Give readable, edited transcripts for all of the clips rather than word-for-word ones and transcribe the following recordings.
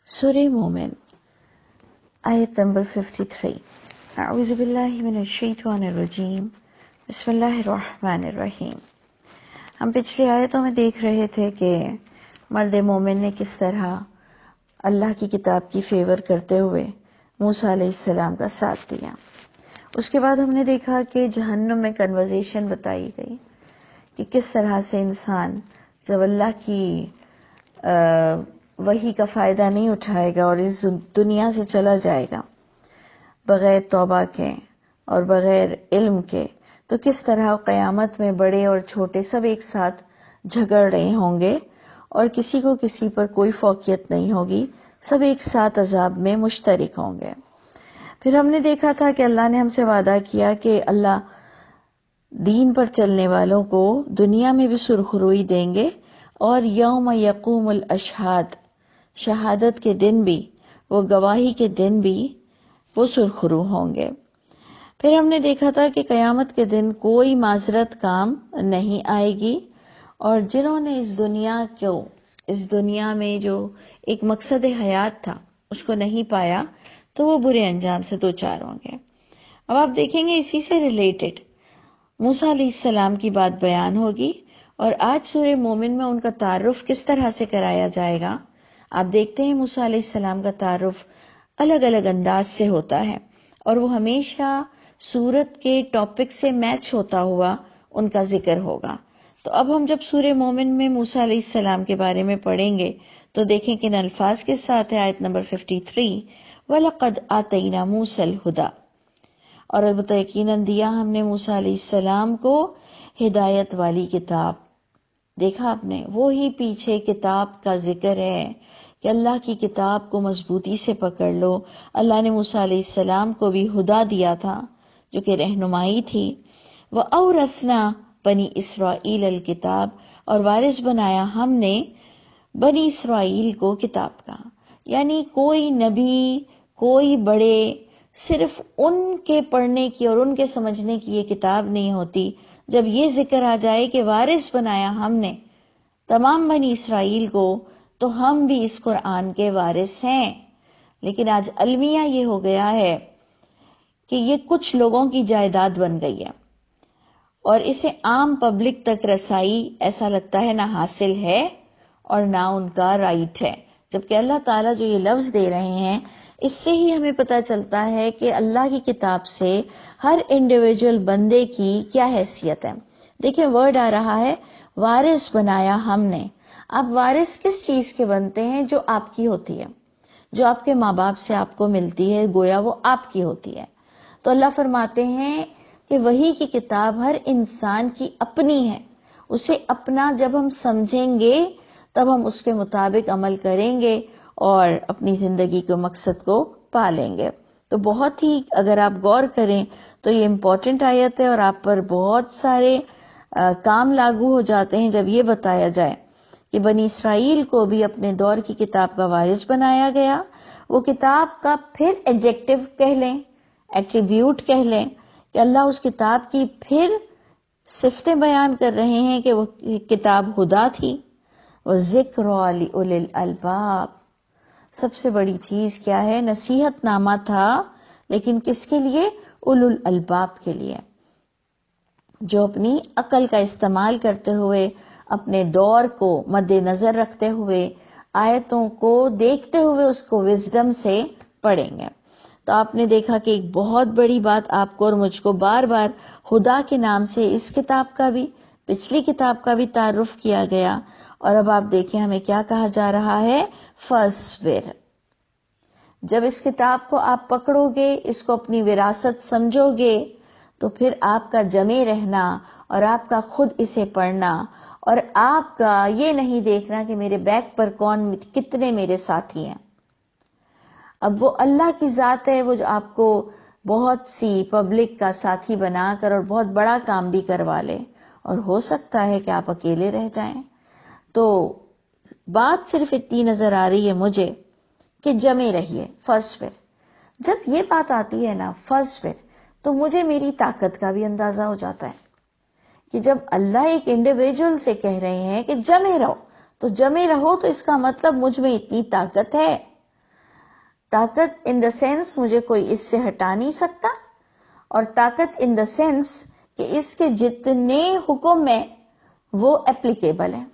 سورہ مومن آیت نمبر 53۔ اعوذ باللہ من الشیطان الرجیم، بسم اللہ الرحمن الرحیم۔ ہم پچھلی آیتوں میں دیکھ رہے تھے کہ مرد مومن نے کس طرح اللہ کی کتاب کی فیور کرتے ہوئے موسیٰ علیہ السلام کا ساتھ دیا۔ اس کے بعد ہم نے دیکھا کہ جہنم میں کنورزیشن بتائی گئی کہ کس طرح سے انسان جب اللہ کی وحی کا فائدہ نہیں اٹھائے گا اور اس دنیا سے چلا جائے گا بغیر توبہ کے اور بغیر علم کے، تو کس طرح قیامت میں بڑے اور چھوٹے سب ایک ساتھ جھگڑ رہے ہوں گے اور کسی کو کسی پر کوئی فوقیت نہیں ہوگی، سب ایک ساتھ عذاب میں مشترک ہوں گے۔ پھر ہم نے دیکھا تھا کہ اللہ نے ہم سے وعدہ کیا کہ اللہ دین پر چلنے والوں کو دنیا میں بھی سرخروئی دیں گے اور یوم یقوم الاشہاد، شہادت کے دن بھی، وہ گواہی کے دن بھی وہ سرخرو ہوں گے۔ پھر ہم نے دیکھا تھا کہ قیامت کے دن کوئی معذرت کام نہیں آئے گی، اور جنہوں نے اس دنیا میں جو ایک مقصد حیات تھا اس کو نہیں پایا تو وہ برے انجام سے دوچار ہوں گے۔ اب آپ دیکھیں گے اسی سے ریلیٹڈ موسیٰ علیہ السلام کی بات بیان ہوگی، اور آج سورہ مومن میں ان کا تعارف کس طرح سے کرایا جائے گا۔ آپ دیکھتے ہیں موسیٰ علیہ السلام کا تعارف الگ الگ انداز سے ہوتا ہے اور وہ ہمیشہ سورت کے ٹاپک سے میچ ہوتا ہوا ان کا ذکر ہوگا۔ تو اب ہم جب سورہ مومن میں موسیٰ علیہ السلام کے بارے میں پڑھیں گے تو دیکھیں کہ ان الفاظ کے ساتھ ہے آیت نمبر 53، وَلَقَدْ آتَيْنَا مُوسَى الْهُدَى، اور البتہ یقیناً دیا ہم نے موسیٰ علیہ السلام کو ہدایت والی کتاب۔ دیکھا آپ نے، وہی پیچھے کتاب کا ذکر ہے کہ اللہ کی کتاب کو مضبوطی سے پکڑ لو۔ اللہ نے موسیٰ علیہ السلام کو بھی ہدا دیا تھا جو کہ رہنمائی تھی۔ وَأَوْرَثْنَا بنی اسرائیل الکتاب، اور وارث بنایا ہم نے بنی اسرائیل کو کتاب کا۔ یعنی کوئی نبی، کوئی بڑے، صرف ان کے پڑھنے کی اور ان کے سمجھنے کی یہ کتاب نہیں ہوتی۔ جب یہ ذکر آ جائے کہ وارث بنایا ہم نے تمام بنی اسرائیل کو، تو ہم بھی اس قرآن کے وارث ہیں۔ لیکن آج المیہ یہ ہو گیا ہے کہ یہ کچھ لوگوں کی جائیداد بن گئی ہے اور اسے عام پبلک تک رسائی ایسا لگتا ہے نہ حاصل ہے اور نہ ان کا رائٹ ہے، جبکہ اللہ تعالیٰ جو یہ لفظ دے رہے ہیں اس سے ہی ہمیں پتہ چلتا ہے کہ اللہ کی کتاب سے ہر انڈیویجول بندے کی کیا حیثیت ہے۔ دیکھیں ورڈ آ رہا ہے وارث بنایا ہم نے۔ آپ وارث کس چیز کے بنتے ہیں؟ جو آپ کی ہوتی ہے، جو آپ کے ماں باپ سے آپ کو ملتی ہے، گویا وہ آپ کی ہوتی ہے۔ تو اللہ فرماتے ہیں کہ وحی کی کتاب ہر انسان کی اپنی ہے، اسے اپنا جب ہم سمجھیں گے تب ہم اس کے مطابق عمل کریں گے اور اپنی زندگی کے مقصد کو پالیں گے۔ تو بہت ہی اگر آپ غور کریں تو یہ امپورٹنٹ آیت ہے اور آپ پر بہت سارے کام لاگو ہو جاتے ہیں جب یہ بتایا جائے کہ بنی اسرائیل کو بھی اپنے دور کی کتاب کا وارث بنایا گیا۔ وہ کتاب کا پھر ایڈجیکٹو کہہ لیں، ایٹریبیوٹ کہہ لیں کہ اللہ اس کتاب کی پھر صفتیں بیان کر رہے ہیں کہ وہ کتاب ہدا تھی، وہ ذکر لأولی الالباب۔ سب سے بڑی چیز کیا ہے؟ نصیحت نامہ تھا، لیکن کس کے لیے؟ اولو الالباب کے لیے، جو اپنی عقل کا استعمال کرتے ہوئے، اپنے دور کو مد نظر رکھتے ہوئے، آیتوں کو دیکھتے ہوئے اس کو وزڈم سے پڑھیں گے۔ تو آپ نے دیکھا کہ ایک بہت بڑی بات آپ کو اور مجھ کو بار بار ہدا کے نام سے اس کتاب کا بھی، پچھلی کتاب کا بھی تعارف کیا گیا، اور اب آپ دیکھیں ہمیں کیا کہا جا رہا ہے؟ فَاصْبِرْ۔ جب اس کتاب کو آپ پکڑو گے، اس کو اپنی وراثت سمجھو گے، تو پھر آپ کا جمے رہنا اور آپ کا خود اسے پڑھنا اور آپ کا یہ نہیں دیکھنا کہ میرے بیک پر کون، کتنے میرے ساتھی ہیں۔ اب وہ اللہ کی ذات ہے، وہ جو آپ کو بہت سی پبلک کا ساتھی بنا کر اور بہت بڑا کام بھی کروا لے، اور ہو سکتا ہے کہ آپ اکیلے رہ جائیں۔ تو بات صرف اتنی نظر آ رہی ہے مجھے کہ جمے رہیے، فَاصْبِرْ۔ جب یہ بات آتی ہے نا فَاصْبِرْ، تو مجھے میری طاقت کا بھی اندازہ ہو جاتا ہے کہ جب اللہ ایک انڈیویجول سے کہہ رہے ہیں کہ جمے رہو، تو جمے رہو تو اس کا مطلب مجھ میں اتنی طاقت ہے طاقت ان دا سینس مجھے کوئی اس سے ہٹا نہیں سکتا، اور طاقت ان دا سینس کہ اس کے جتنے حکم ہیں وہ اپلیکیبل ہیں.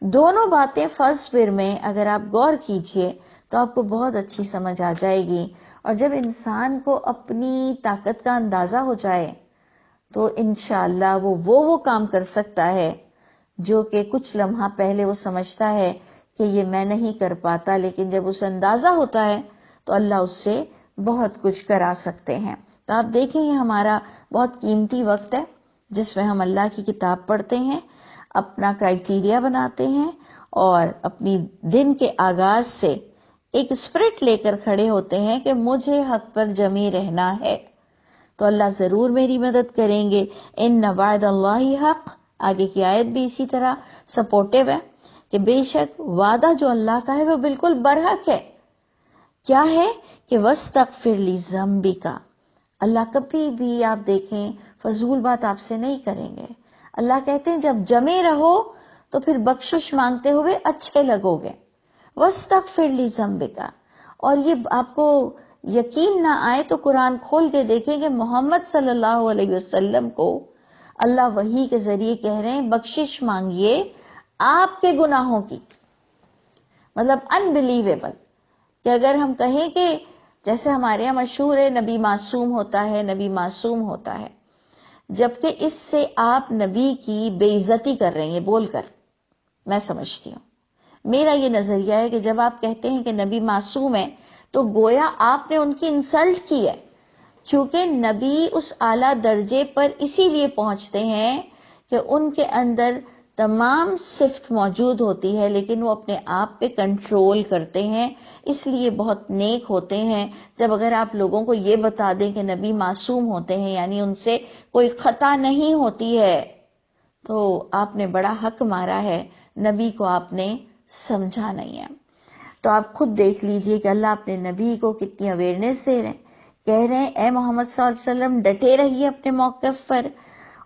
دونوں باتیں فاصبر میں اگر آپ غور کیجئے تو آپ کو بہت اچھی سمجھ آ جائے گی. اور جب انسان کو اپنی طاقت کا اندازہ ہو جائے تو انشاءاللہ وہ کام کر سکتا ہے جو کہ کچھ لمحہ پہلے وہ سمجھتا ہے کہ یہ میں نہیں کر پاتا، لیکن جب اسے اندازہ ہوتا ہے تو اللہ اس سے بہت کچھ کرا سکتے ہیں. تو آپ دیکھیں یہ ہمارا بہت قیمتی وقت ہے جس میں ہم اللہ کی کتاب پڑھتے ہیں، اپنا کرائیٹیریا بناتے ہیں اور اپنی دن کے آغاز سے ایک اسپرٹ لے کر کھڑے ہوتے ہیں کہ مجھے حق پر جمی رہنا ہے. تو اللہ ضرور میری مدد کریں گے. ان وعد اللہ حق، آگے کی آیت بھی اسی طرح سپورٹیو ہے کہ بے شک وعدہ جو اللہ کا ہے وہ بالکل برحق ہے. کیا ہے کہ وَاسْتَغْفِرْ لِذَنْبِكَ، اللہ کبھی بھی آپ دیکھیں فضول بات آپ سے نہیں کریں گے. اللہ کہتے ہیں جب جمے رہو تو پھر بخشش مانگتے ہوئے اچھے لگو گے. وَاسْتَغْفِرْ لِذَنْبِكَ، اور یہ آپ کو یقین نہ آئے تو قرآن کھول کے دیکھیں کہ محمد صلی اللہ علیہ وسلم کو اللہ وحی کے ذریعے کہہ رہے ہیں بخشش مانگیے آپ کے گناہوں کی. مطلب انبلیویبل کہ اگر ہم کہیں کہ جیسے ہمارے یہاں مشہور ہے نبی معصوم ہوتا ہے، نبی معصوم ہوتا ہے، جبکہ اس سے آپ نبی کی بے عزتی کر رہے ہیں بول کر. میں سمجھتی ہوں، میرا یہ نظریہ ہے کہ جب آپ کہتے ہیں کہ نبی معصوم ہے تو گویا آپ نے ان کی انسلٹ کی ہے، کیونکہ نبی اس اعلیٰ درجے پر اسی لیے پہنچتے ہیں کہ ان کے اندر تمام صفت موجود ہوتی ہے لیکن وہ اپنے آپ پہ کنٹرول کرتے ہیں، اس لیے بہت نیک ہوتے ہیں. جب اگر آپ لوگوں کو یہ بتا دیں کہ نبی معصوم ہوتے ہیں یعنی ان سے کوئی خطا نہیں ہوتی ہے تو آپ نے بڑا حق مارا ہے، نبی کو آپ نے سمجھا نہیں ہے. تو آپ خود دیکھ لیجئے کہ اللہ اپنے نبی کو کتنی اویئرنیس دے رہے ہیں، کہہ رہے ہیں اے محمد صلی اللہ علیہ وسلم ڈٹے رہیے اپنے موقف پر،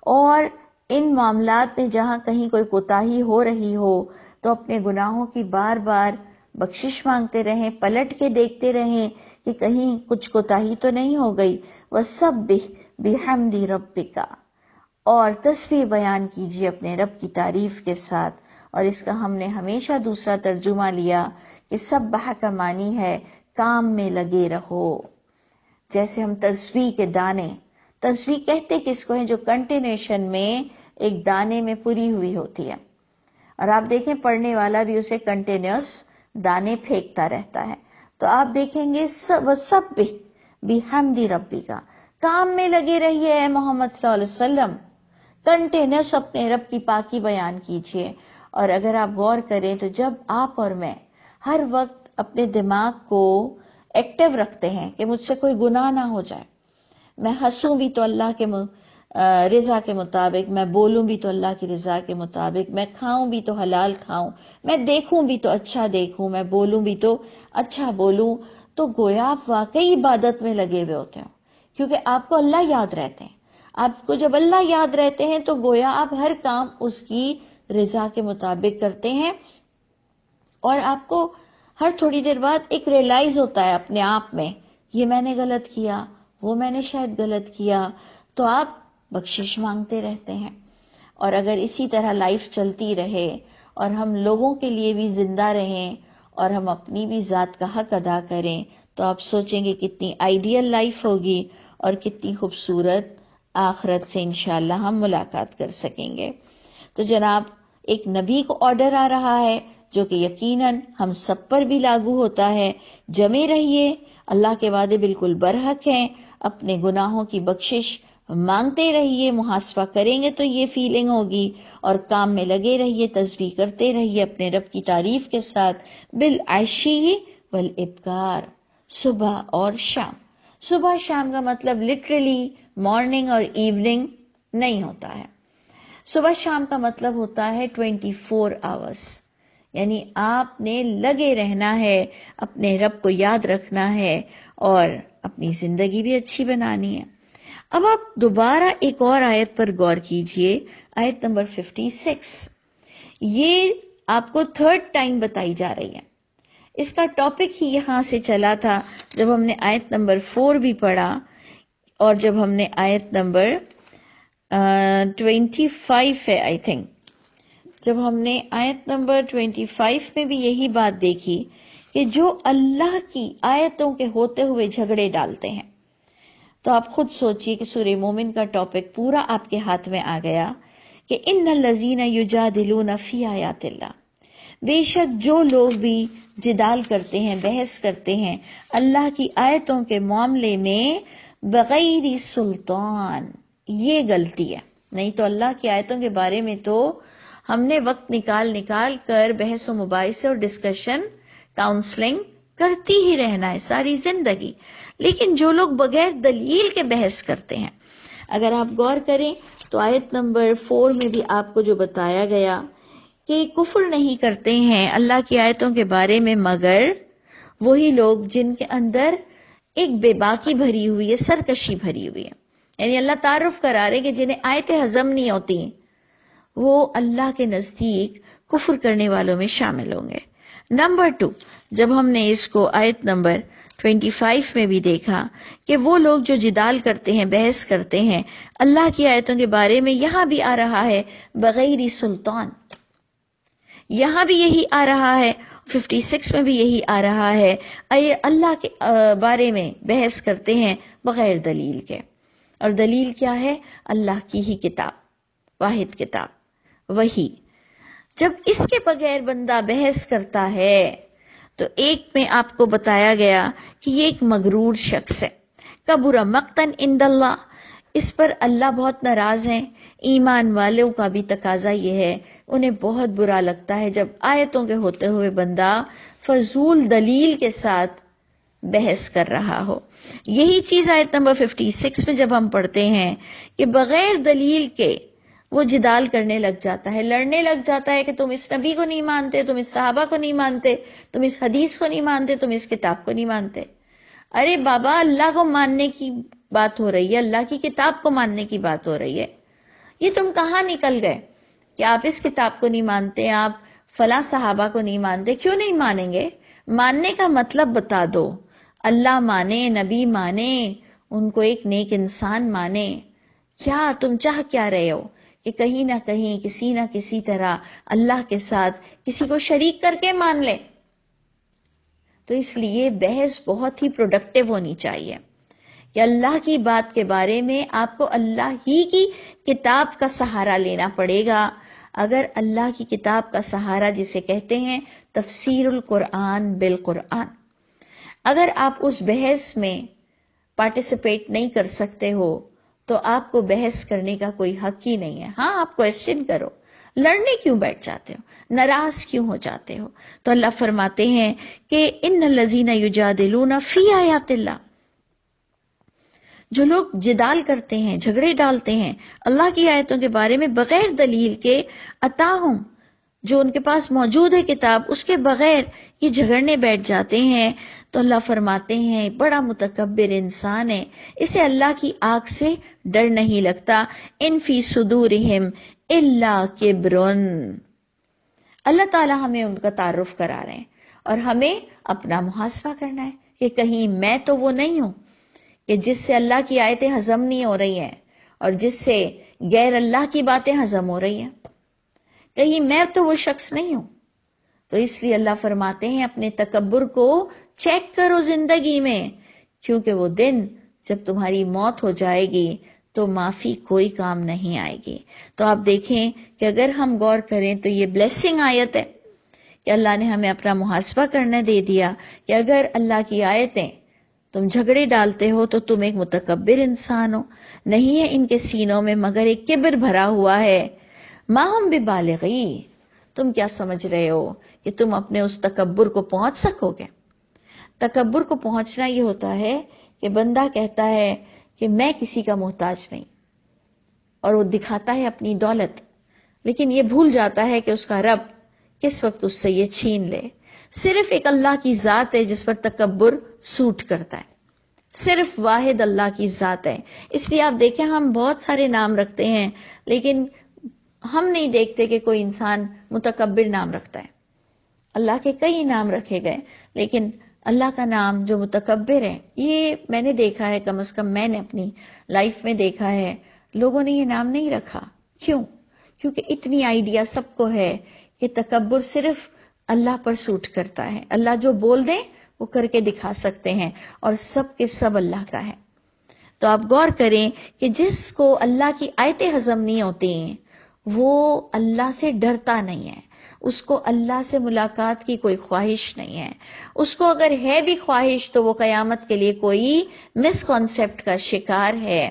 اور ان معاملات میں جہاں کہیں کوئی کوتاہی ہو رہی ہو تو اپنے گناہوں کی بار بار بخشش مانگتے رہیں، پلٹ کے دیکھتے رہیں کہ کہیں کچھ کوتاہی تو نہیں ہو گئی. وَسَبِّحْ بِحَمْدِ رَبِّكَ، اور تسبیح بیان کیجیے اپنے رب کی تعریف کے ساتھ. اور اس کا ہم نے ہمیشہ دوسرا ترجمہ لیا کہ سبح کا معنی ہے کام میں لگے رہو. جیسے ہم تسبیح کے دانے، تسبیح کہتے کس کو ہیں جو کنٹینیوشن میں ایک دانے میں پوری ہوئی ہوتی ہے، اور آپ دیکھیں پڑھنے والا بھی اسے کنٹینیوس دانے پھینکتا رہتا ہے. تو آپ دیکھیں گے وَسَبِّحْ بِحَمْدِ رَبِّكَ، کام میں لگے رہیے اے محمد صلی اللہ علیہ وسلم، کنٹینیوس اپنے رب کی پاکی بیان کیجئے. اور اگر آپ غور کریں تو جب آپ اور میں ہر وقت اپنے دماغ کو ایکٹیو رکھتے ہیں کہ مجھ سے کوئی گناہ نہ ہو جائے، میں ہنسوں بھی تو اللہ کے رضا کے مطابق، میں بولوں بھی تو اللہ کی رضا کے مطابق، میں کھاؤں بھی تو حلال کھاؤں، میں دیکھوں بھی تو اچھا دیکھوں، میں بولوں بھی تو اچھا بولوں، تو گویا آپ واقعی عبادت میں لگے ہوئے ہوتے ہیں کیونکہ آپ کو اللہ یاد رہتے ہیں. آپ کو جب اللہ یاد رہتے ہیں تو گویا آپ ہر کام اس کی رضا کے مطابق کرتے ہیں، اور آپ کو ہر تھوڑی دیر بعد ایک ریئلائز ہوتا ہے اپنے آپ میں یہ میں نے غلط کیا، وہ میں نے شاید غلط کیا، تو آپ بخشش مانگتے رہتے ہیں. اور اگر اسی طرح لائف چلتی رہے اور ہم لوگوں کے لیے بھی زندہ رہیں اور ہم اپنی بھی ذات کا حق ادا کریں تو آپ سوچیں گے کتنی آئیڈیل لائف ہوگی اور کتنی خوبصورت آخرت سے انشاءاللہ ہم ملاقات کر سکیں گے. تو جناب ایک نبی کو آرڈر آ رہا ہے جو کہ یقیناً ہم سب پر بھی لاگو ہوتا ہے، جمے رہیے، اللہ کے وعدے بالکل برحق ہیں، اپنے گناہوں کی بخشش مانگتے رہیے، محاسبہ کریں گے تو یہ فیلنگ ہوگی، اور کام میں لگے رہیے، تسبیح کرتے رہیے اپنے رب کی تعریف کے ساتھ، بالعشی والابکار، صبح اور شام. صبح شام کا مطلب لٹرلی مارننگ اور ایوننگ نہیں ہوتا ہے. صبح شام کا مطلب ہوتا ہے 24 آورس، یعنی آپ نے لگے رہنا ہے، اپنے رب کو یاد رکھنا ہے اور اپنی زندگی بھی اچھی بنانی ہے. اب آپ دوبارہ ایک اور آیت پر غور کیجئے، آیت نمبر 56. یہ آپ کو تھرڈ ٹائم بتائی جا رہی ہے. اس کا ٹاپک ہی یہاں سے چلا تھا جب ہم نے آیت نمبر 4 بھی پڑھا اور جب ہم نے آیت نمبر 25 ہے آئی تھنک، جب ہم نے آیت نمبر 25 میں بھی یہی بات دیکھی کہ جو اللہ کی آیتوں کے ہوتے ہوئے جھگڑے ڈالتے ہیں، تو آپ خود سوچئے کہ سورہ مومن کا ٹاپک پورا آپ کے ہاتھ میں آ گیا کہ ان الذین یجادلون فی آیات اللہ، بے شک جو لوگ بھی جدال کرتے ہیں، بحث کرتے ہیں اللہ کی آیتوں کے معاملے میں بغیر سلطان، یہ غلطی ہے۔ نہیں تو اللہ کی آیتوں کے بارے میں تو ہم نے وقت نکال کر بحث و مباحثے اور ڈسکشن، کاؤنسلنگ کرتی ہی رہنا ہے ساری زندگی، لیکن جو لوگ بغیر دلیل کے بحث کرتے ہیں، اگر آپ غور کریں تو آیت نمبر 4 میں بھی آپ کو جو بتایا گیا کہ کفر نہیں کرتے ہیں اللہ کی آیتوں کے بارے میں مگر وہی لوگ جن کے اندر ایک بے باکی بھری ہوئی ہے، سرکشی بھری ہوئی ہے، یعنی اللہ تعارف کرا رہے کہ جنہیں آیتیں ہضم نہیں ہوتی وہ اللہ کے نزدیک کفر کرنے والوں میں شامل ہوں گے۔ نمبر 2، جب ہم نے اس کو آیت نمبر 25 میں بھی دیکھا کہ وہ لوگ جو جدال کرتے ہیں، بحث کرتے ہیں اللہ کی آیتوں کے بارے میں، یہاں بھی آ رہا ہے بغیر سلطان، یہاں بھی یہی آ رہا ہے، 56 میں بھی یہی آ رہا ہے، اللہ کے بارے میں بحث کرتے ہیں بغیر دلیل کے، اور دلیل کیا ہے؟ اللہ کی ہی کتاب، واحد کتاب، وہی۔ جب اس کے بغیر بندہ بحث کرتا ہے تو ایک میں آپ کو بتایا گیا کہ یہ ایک مغرور شخص ہے، کبر مقتن عند اللہ، اس پر اللہ بہت ناراض ہیں۔ ایمان والوں کا بھی تقاضا یہ ہے، انہیں بہت برا لگتا ہے جب آیتوں کے ہوتے ہوئے بندہ فضول دلیل کے ساتھ بحث کر رہا ہو۔ یہی چیز آیت نمبر 56 میں جب ہم پڑھتے ہیں کہ بغیر دلیل کے وہ جدال کرنے لگ جاتا ہے، لڑنے لگ جاتا ہے کہ تم اس نبی کو نہیں مانتے، تم اس صحابہ کو نہیں مانتے، تم اس حدیث کو نہیں مانتے، تم اس کتاب کو نہیں مانتے۔ ارے بابا، اللہ کو ماننے کی بات ہو رہی ہے، اللہ کی کتاب کو ماننے کی بات ہو رہی ہے، یہ تم کہاں نکل گئے کہ آپ اس کتاب کو نہیں مانتے، آپ فلاں صحابہ کو نہیں مانتے؟ کیوں نہیں مانیں گے؟ ماننے کا مطلب بتا دو۔ اللہ مانے، نبی مانے، ان کو ایک نیک انسان مانے، کیا تم چاہ کیا رہے ہو کہ کہیں نہ کہیں کسی نہ کسی طرح اللہ کے ساتھ کسی کو شریک کر کے مان لے؟ تو اس لیے بحث بہت ہی پروڈکٹیو ہونی چاہیے کہ اللہ کی بات کے بارے میں آپ کو اللہ ہی کی کتاب کا سہارا لینا پڑے گا۔ اگر اللہ کی کتاب کا سہارا جسے کہتے ہیں تفسیر القرآن بالقرآن، اگر آپ اس بحث میں پارٹیسپیٹ نہیں کر سکتے ہو تو آپ کو بحث کرنے کا کوئی حق ہی نہیں ہے۔ ہاں، آپ کویسچن کرو، لڑنے کیوں بیٹھ جاتے ہو، ناراض کیوں ہو جاتے ہو؟ تو اللہ فرماتے ہیں کہ ان الذین یجادلون فی آیات اللہ، جو لوگ جدال کرتے ہیں، جھگڑے ڈالتے ہیں اللہ کی آیتوں کے بارے میں بغیر دلیل کے، اتاہم، جو ان کے پاس موجود ہے کتاب، اس کے بغیر یہ جھگڑنے بیٹھ جاتے ہیں، تو اللہ فرماتے ہیں بڑا متکبر انسان ہے، اسے اللہ کی آگ سے ڈر نہیں لگتا۔ ان فی صدورہم الا کبرن، اللہ تعالی ہمیں ان کا تعارف کرا رہے ہیں اور ہمیں اپنا محاسبہ کرنا ہے کہ کہیں میں تو وہ نہیں ہوں کہ جس سے اللہ کی آیتیں ہضم نہیں ہو رہی ہیں اور جس سے غیر اللہ کی باتیں ہضم ہو رہی ہیں، کہیں میں تو وہ شخص نہیں ہوں۔ تو اس لیے اللہ فرماتے ہیں اپنے تکبر کو چیک کرو زندگی میں، کیونکہ وہ دن جب تمہاری موت ہو جائے گی تو معافی کوئی کام نہیں آئے گی۔ تو آپ دیکھیں کہ اگر ہم غور کریں تو یہ بلیسنگ آیت ہے کہ اللہ نے ہمیں اپنا محاسبہ کرنے دے دیا کہ اگر اللہ کی آیتیں تم جھگڑے ڈالتے ہو تو تم ایک متکبر انسان ہو، نہیں ہے ان کے سینوں میں مگر ایک کبر بھرا ہوا ہے۔ ما ہم ببالغی، تم کیا سمجھ رہے ہو کہ تم اپنے اس تکبر کو پہنچ سکو گے؟ تکبر کو پہنچنا یہ ہوتا ہے کہ بندہ کہتا ہے کہ میں کسی کا محتاج نہیں، اور وہ دکھاتا ہے اپنی دولت، لیکن یہ بھول جاتا ہے کہ اس کا رب کس وقت اس سے یہ چھین لے۔ صرف ایک اللہ کی ذات ہے جس پر تکبر سوٹ کرتا ہے، صرف واحد اللہ کی ذات ہے۔ اس لیے آپ دیکھیں ہم بہت سارے نام رکھتے ہیں لیکن ہم نہیں دیکھتے کہ کوئی انسان متکبر نام رکھتا ہے۔ اللہ کے کئی نام رکھے گئے، لیکن اللہ کا نام جو متکبر ہے، یہ میں نے دیکھا ہے، کم از کم میں نے اپنی لائف میں دیکھا ہے، لوگوں نے یہ نام نہیں رکھا۔ کیوں؟ کیونکہ اتنی آئیڈیا سب کو ہے کہ تکبر صرف اللہ پر سوٹ کرتا ہے، اللہ جو بول دیں وہ کر کے دکھا سکتے ہیں، اور سب کے سب اللہ کا ہے۔ تو آپ غور کریں کہ جس کو اللہ کی آیتیں ہضم نہیں ہوتی ہیں وہ اللہ سے ڈرتا نہیں ہے، اس کو اللہ سے ملاقات کی کوئی خواہش نہیں ہے، اس کو اگر ہے بھی خواہش تو وہ قیامت کے لیے کوئی مس کانسیپٹ کا شکار ہے۔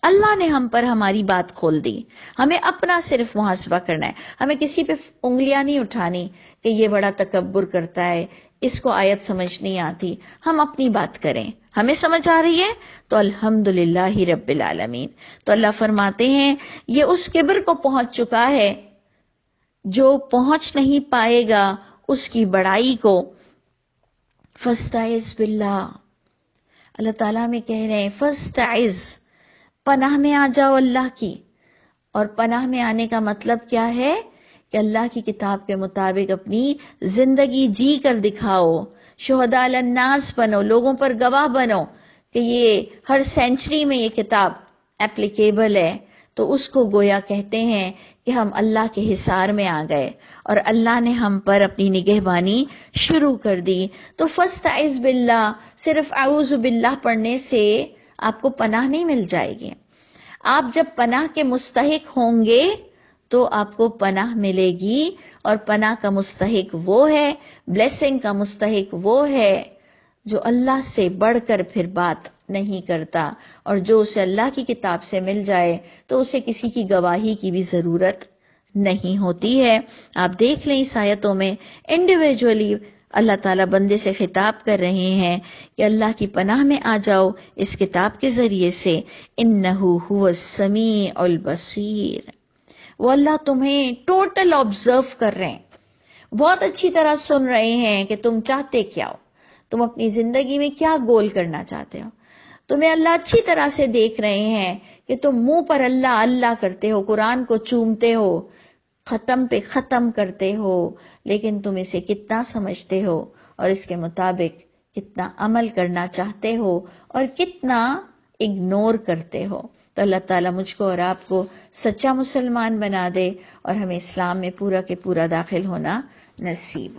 اللہ نے ہم پر ہماری بات کھول دی، ہمیں اپنا صرف محاسبہ کرنا ہے، ہمیں کسی پہ انگلیاں نہیں اٹھانی کہ یہ بڑا تکبر کرتا ہے، اس کو آیت سمجھ نہیں آتی۔ ہم اپنی بات کریں، ہمیں سمجھ آ رہی ہے تو الحمدللہ رب العالمین۔ تو اللہ فرماتے ہیں یہ اس کبر کو پہنچ چکا ہے جو پہنچ نہیں پائے گا اس کی بڑائی کو۔ فاستعذ باللہ، اللہ تعالیٰ میں کہہ رہے ہیں فاستعذ، پناہ میں آ جاؤ اللہ کی۔ اور پناہ میں آنے کا مطلب کیا ہے؟ کہ اللہ کی کتاب کے مطابق اپنی زندگی جی کر دکھاؤ، شہداء علی الناس بنو، لوگوں پر گواہ بنو کہ یہ ہر سینچری میں یہ کتاب اپلیکیبل ہے۔ تو اس کو گویا کہتے ہیں کہ ہم اللہ کے حصار میں آ گئے اور اللہ نے ہم پر اپنی نگہبانی شروع کر دی۔ تو فاستعذ باللہ، صرف اعوذ باللہ پڑھنے سے آپ کو پناہ نہیں مل جائے گی۔ آپ جب پناہ کے مستحق ہوں گے تو آپ کو پناہ ملے گی، اور پناہ کا مستحق وہ ہے، بلیسنگ کا مستحق وہ ہے جو اللہ سے بڑھ کر پھر بات نہیں کرتا، اور جو اسے اللہ کی کتاب سے مل جائے تو اسے کسی کی گواہی کی بھی ضرورت نہیں ہوتی ہے۔ آپ دیکھ لیں اس آیتوں میں انڈیویجولی اللہ تعالیٰ بندے سے خطاب کر رہے ہیں کہ اللہ کی پناہ میں آ جاؤ اس کتاب کے ذریعے سے۔ انہ هو السمیع البصیر، وہ اللہ تمہیں ٹوٹل آبزرو کر رہے ہیں، بہت اچھی طرح سن رہے ہیں کہ تم چاہتے کیا ہو، تم اپنی زندگی میں کیا گول کرنا چاہتے ہو۔ تمہیں اللہ اچھی طرح سے دیکھ رہے ہیں کہ تم منہ پر اللہ اللہ کرتے ہو، قرآن کو چومتے ہو، ختم پہ ختم کرتے ہو، لیکن تم اسے کتنا سمجھتے ہو اور اس کے مطابق کتنا عمل کرنا چاہتے ہو اور کتنا اگنور کرتے ہو۔ تو اللہ تعالیٰ مجھ کو اور آپ کو سچا مسلمان بنا دے اور ہمیں اسلام میں پورا کے پورا داخل ہونا نصیب ہو۔